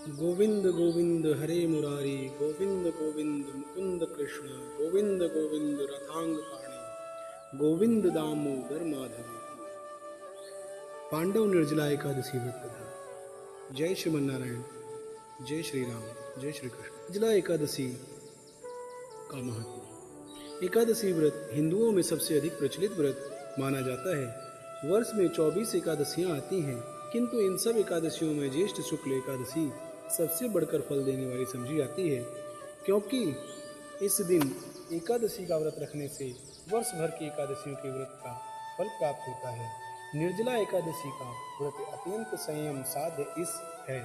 गोविंद गोविंद हरे मुरारी, गोविंद गोविंद मुकुंद कृष्ण, गोविंद गोविंद रथांग पाणी, गोविंद दामोदर माधवी। पांडव निर्जला एकादशी व्रत कथा। जय श्रीमन नारायण, जय श्री राम, जय श्री कृष्ण। निर्जला एकादशी का महत्व। एकादशी व्रत हिंदुओं में सबसे अधिक प्रचलित व्रत माना जाता है। वर्ष में 24 एकादशियां आती हैं, किंतु इन सब एकादशियों में ज्येष्ठ शुक्ल एकादशी सबसे बढ़कर फल देने वाली समझी जाती है, क्योंकि इस दिन एकादशी का व्रत रखने से वर्ष भर की एकादशियों के व्रत का फल प्राप्त होता है। निर्जला एकादशी का व्रत अत्यंत संयम साध्य है।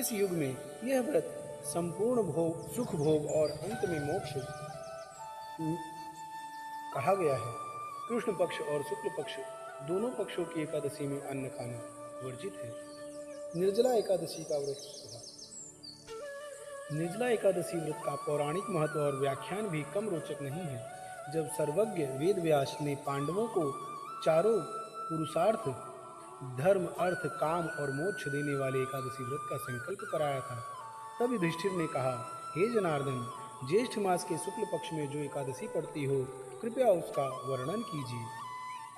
इस युग में यह व्रत संपूर्ण भोग, सुख भोग और अंत में मोक्ष कहा गया है। कृष्ण पक्ष और शुक्ल पक्ष दोनों पक्षों की एकादशी में अन्न खाना वर्जित है। निर्जला एकादशी का व्रत। निर्जला एकादशी व्रत का पौराणिक महत्व और व्याख्यान भी कम रोचक नहीं है। जब सर्वज्ञ वेद व्यास ने पांडवों को चारों पुरुषार्थ धर्म, अर्थ, काम और मोक्ष देने वाले एकादशी व्रत का संकल्प कराया था, तब युधिष्ठिर ने कहा, हे जनार्दन, ज्येष्ठ मास के शुक्ल पक्ष में जो एकादशी पड़ती हो, कृपया उसका वर्णन कीजिए।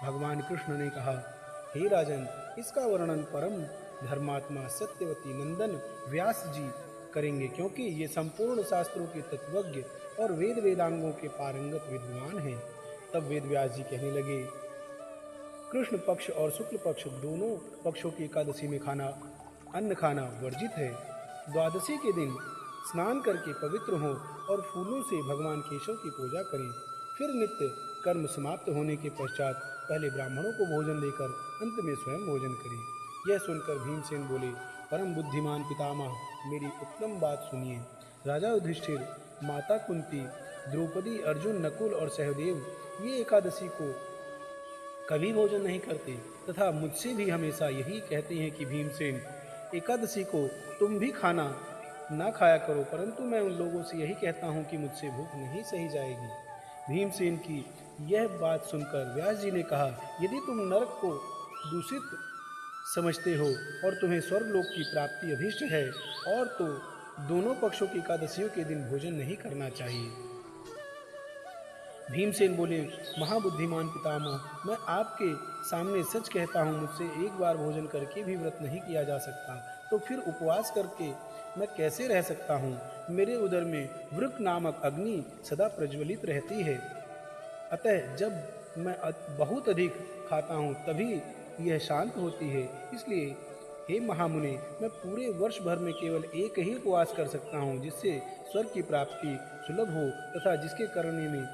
भगवान कृष्ण ने कहा, हे राजन, इसका वर्णन परम धर्मात्मा सत्यवती नंदन व्यास जी करेंगे, क्योंकि ये संपूर्ण शास्त्रों के तत्वज्ञ और वेद वेदांगों के पारंगत विद्वान हैं। तब वेद व्यास जी कहने लगे, कृष्ण पक्ष और शुक्ल पक्ष दोनों पक्षों की एकादशी में अन्न खाना वर्जित है। द्वादशी के दिन स्नान करके पवित्र हों और फूलों से भगवान केशव की पूजा करें। फिर नित्य कर्म समाप्त होने के पश्चात पहले ब्राह्मणों को भोजन देकर अंत में स्वयं भोजन करें। यह सुनकर भीमसेन बोले, परम बुद्धिमान पितामह, मेरी उत्तम बात सुनिए। राजा युधिष्ठिर, माता कुंती, द्रौपदी, अर्जुन, नकुल और सहदेव ये एकादशी को कभी भोजन नहीं करते तथा मुझसे भी हमेशा यही कहते हैं कि भीमसेन, एकादशी को तुम भी खाना ना खाया करो, परंतु मैं उन लोगों से यही कहता हूँ कि मुझसे भूख नहीं सही जाएगी। भीमसेन की यह बात सुनकर व्यास जी ने कहा, यदि तुम नरक को दूषित समझते हो और तुम्हें स्वर्गलोक की प्राप्ति अभीष्ट है, और तो दोनों पक्षों की एकादशियों के दिन भोजन नहीं करना चाहिए। भीमसेन बोले, महाबुद्धिमान पितामह, मैं आपके सामने सच कहता हूँ, मुझसे एक बार भोजन करके भी व्रत नहीं किया जा सकता, तो फिर उपवास करके मैं कैसे रह सकता हूँ। मेरे उदर में वृक नामक अग्नि सदा प्रज्वलित रहती है, अतः जब मैं बहुत अधिक खाता हूँ तभी यह शांत होती है। इसलिए हे महामुने, मैं पूरे वर्ष भर में केवल एक ही उपवास कर सकता हूँ, जिससे स्वर्ग की प्राप्ति सुलभ हो तथा जिसके करने में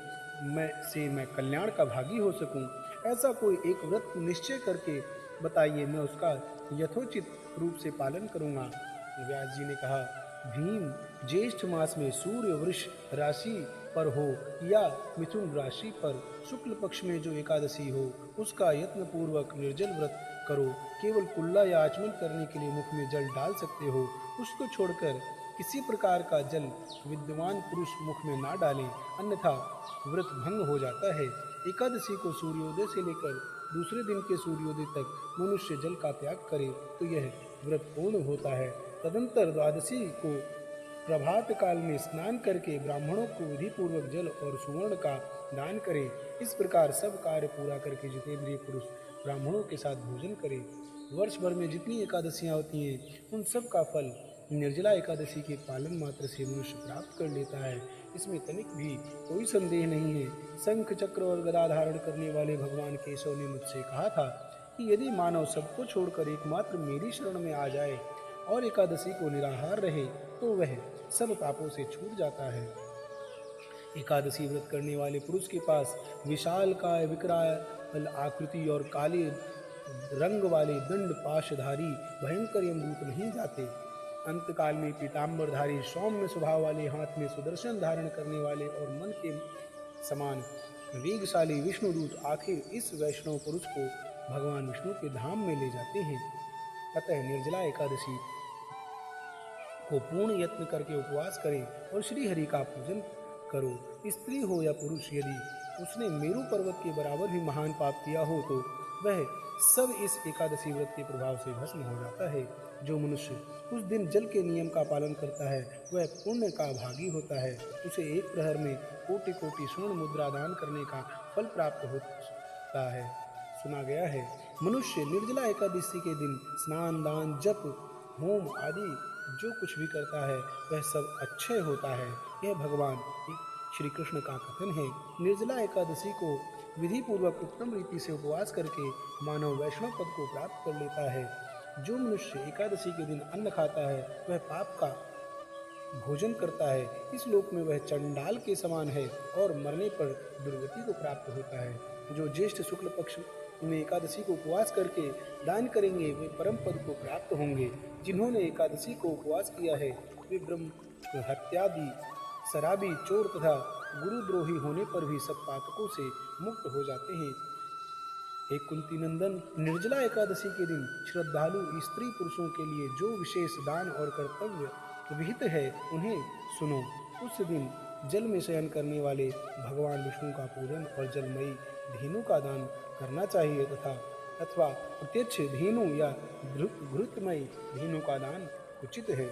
मैं कल्याण का भागी हो सकूं। ऐसा कोई एक व्रत निश्चय करके बताइए, मैं उसका यथोचित रूप से पालन करूंगा। व्यास जी ने कहा, भीम, ज्येष्ठ मास में सूर्य वृष राशि पर हो या मिथुन राशि पर शुक्ल पक्ष में जो एकादशी हो, उसका यत्न पूर्वक निर्जल व्रत करो। केवल कुल्ला या आचमन करने के लिए मुख में जल डाल सकते हो, उसको छोड़कर किसी प्रकार का जल विद्वान पुरुष मुख में ना डालें, अन्यथा व्रत भंग हो जाता है। एकादशी को सूर्योदय से लेकर दूसरे दिन के सूर्योदय तक मनुष्य जल का त्याग करे तो यह व्रत पूर्ण होता है। तदंतर द्वादशी को प्रभात काल में स्नान करके ब्राह्मणों को विधि पूर्वक जल और सुवर्ण का दान करें। इस प्रकार सब कार्य पूरा करके जितेंद्रिय पुरुष ब्राह्मणों के साथ भोजन करें। वर्ष भर में जितनी एकादशियां होती हैं, उन सब का फल निर्जला एकादशी के पालन मात्र से मनुष्य प्राप्त कर लेता है। इसमें तनिक भी कोई संदेह नहीं है। शंख, चक्र और गदा धारण करने वाले भगवान केशव ने मुझसे कहा था कि यदि मानव सबको छोड़कर एकमात्र मेरी शरण में आ जाए और एकादशी को निराहार रहे, तो वह सब पापों से छूट जाता है। एकादशी व्रत करने वाले पुरुष के पास विशाल काय, विकराल आकृति और काले रंग वाले दंड पाशधारी भयंकर यमदूत नहीं जाते। अंतकाल में पीताम्बरधारी सौम्य स्वभाव वाले, हाथ में सुदर्शन धारण करने वाले और मन के समान वेगशाली विष्णुदूत आखिर इस वैष्णव पुरुष को भगवान विष्णु के धाम में ले जाते हैं। अतः निर्जला एकादशी को पूर्ण यत्न करके उपवास करें और श्री हरि का पूजन करो। स्त्री हो या पुरुष, यदि उसने मेरु पर्वत के बराबर भी महान पाप किया हो तो वह सब इस एकादशी व्रत के प्रभाव से भस्म हो जाता है। जो मनुष्य उस दिन जल के नियम का पालन करता है वह पुण्य का भागी होता है। उसे एक प्रहर में कोटि कोटि स्वर्ण मुद्रा दान करने का फल प्राप्त होता है। सुना गया है, मनुष्य निर्जला एकादशी के दिन स्नान, दान, जप, होम आदि जो कुछ भी करता है वह सब अच्छे होता है। यह भगवान श्री कृष्ण का कथन है। निर्जला एकादशी को विधि पूर्वक उत्तम रीति से उपवास करके मानव वैष्णव पद को प्राप्त कर लेता है। जो मनुष्य एकादशी के दिन अन्न खाता है वह पाप का भोजन करता है। इस लोक में वह चंडाल के समान है और मरने पर दुर्गति को प्राप्त होता है। जो ज्येष्ठ शुक्ल पक्ष में एकादशी को उपवास करके दान करेंगे वे परम पद को प्राप्त होंगे। जिन्होंने एकादशी को उपवास किया है वे ब्रह्म हत्यादि, शराबी, चोर तथा गुरुद्रोही होने पर भी सब पातकों से मुक्त हो जाते हैं। हे कुंती नंदन, निर्जला एकादशी के दिन श्रद्धालु स्त्री पुरुषों के लिए जो विशेष दान और कर्तव्य विहित है उन्हें सुनो। उस दिन जल में शयन करने वाले भगवान विष्णु का पूजन और जलमयी धेनु का दान करना चाहिए अथवा प्रत्यक्ष धेनु या घृतमयी धेनु का दान उचित है।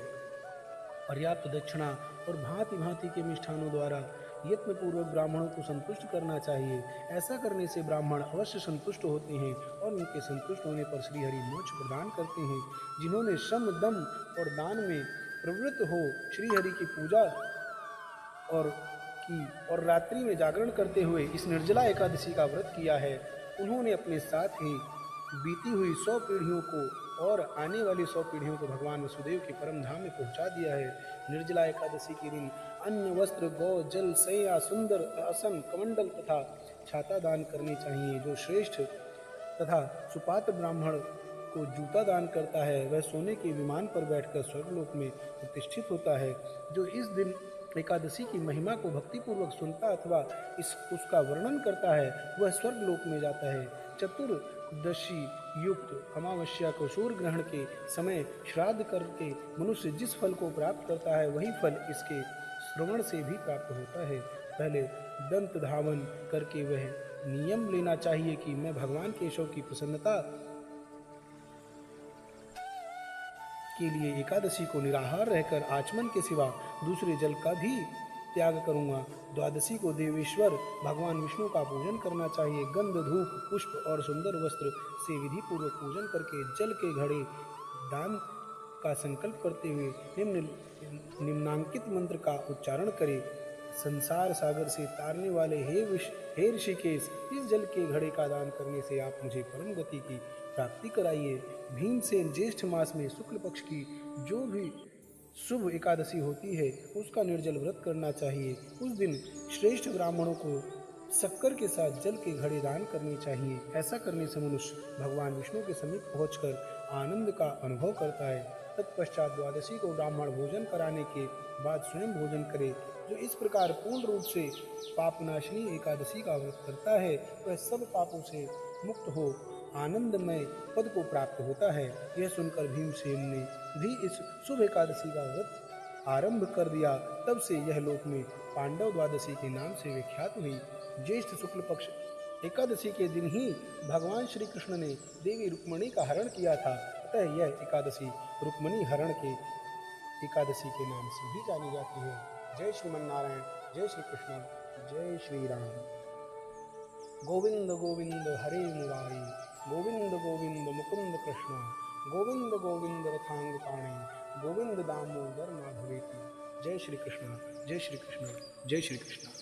पर्याप्त दक्षिणा और भांति भांति के मिष्ठानों द्वारा यत्न पूर्वक ब्राह्मणों को संतुष्ट करना चाहिए। ऐसा करने से ब्राह्मण अवश्य संतुष्ट होते हैं और उनके संतुष्ट होने पर श्रीहरि मोक्ष प्रदान करते हैं। जिन्होंने श्रम, दम और दान में प्रवृत्त हो श्रीहरि की पूजा और रात्रि में जागरण करते हुए इस निर्जला एकादशी का व्रत किया है, उन्होंने अपने साथ ही बीती हुई 100 पीढ़ियों को और आने वाली 100 पीढ़ियों को भगवान वसुदेव के परम धाम में पहुंचा दिया है। निर्जला एकादशी के दिन अन्न, वस्त्र, गौ, जल, सैया, सुंदर आसन, कमंडल तथा छाता दान करनी चाहिए। जो श्रेष्ठ तथा सुपात्र ब्राह्मण को जूता दान करता है वह सोने के विमान पर बैठकर स्वर्गलोक में प्रतिष्ठित होता है। जो इस दिन एकादशी की महिमा को भक्तिपूर्वक सुनता अथवा उसका वर्णन करता है वह स्वर्गलोक में जाता है। चतुर्दशी युक्त अमावस्या को सूर्य ग्रहण के समय श्राद्ध करके मनुष्य जिस फल को प्राप्त करता है वही फल इसके श्रवण से भी प्राप्त होता है। पहले दंत धावन करके वह नियम लेना चाहिए कि मैं भगवान केशव की प्रसन्नता के लिए एकादशी को निराहार रहकर आचमन के सिवा दूसरे जल का भी त्याग करूंगा। द्वादशी को देवेश्वर भगवान विष्णु का पूजन करना चाहिए। गंध, धूप, पुष्प और सुंदर वस्त्र से विधि पूर्वक पूजन करके जल के घड़े दान का संकल्प करते हुए निम्नांकित मंत्र का उच्चारण करें। संसार सागर से तारने वाले हे ऋषिकेश, इस जल के घड़े का दान करने से आप मुझे परम गति की प्राप्ति कराइए। भीमसेन ज्येष्ठ मास में शुक्ल पक्ष की जो भी शुभ एकादशी होती है उसका निर्जल व्रत करना चाहिए। उस दिन श्रेष्ठ ब्राह्मणों को शक्कर के साथ जल के घड़े दान करने चाहिए। ऐसा करने से मनुष्य भगवान विष्णु के समीप पहुंचकर आनंद का अनुभव करता है। तत्पश्चात द्वादशी को ब्राह्मण भोजन कराने के बाद स्वयं भोजन करे। जो इस प्रकार पूर्ण रूप से पापनाशिनी एकादशी का व्रत करता है वह सब पापों से मुक्त हो आनंदमय पद को प्राप्त होता है। यह सुनकर भीमसेन ने भी इस शुभ एकादशी का व्रत आरंभ कर दिया। तब से यह लोक में पांडव द्वादशी के नाम से विख्यात हुई। ज्येष्ठ शुक्ल पक्ष एकादशी के दिन ही भगवान श्री कृष्ण ने देवी रुक्मणी का हरण किया था। अतः यह एकादशी रुक्मणी हरण के एकादशी के नाम से भी जानी जाती है। जय श्रीमन नारायण, जय श्री कृष्ण, जय श्री राम। गोविंद गोविंद हरे मुरारी, गोविंद गोविंद मुकुंद कृष्ण, गोविंद गोविंद रथांग पाणे, गोविंद दामोदर माधवेति। जय श्री कृष्ण, जय श्री कृष्ण, जय श्री कृष्ण।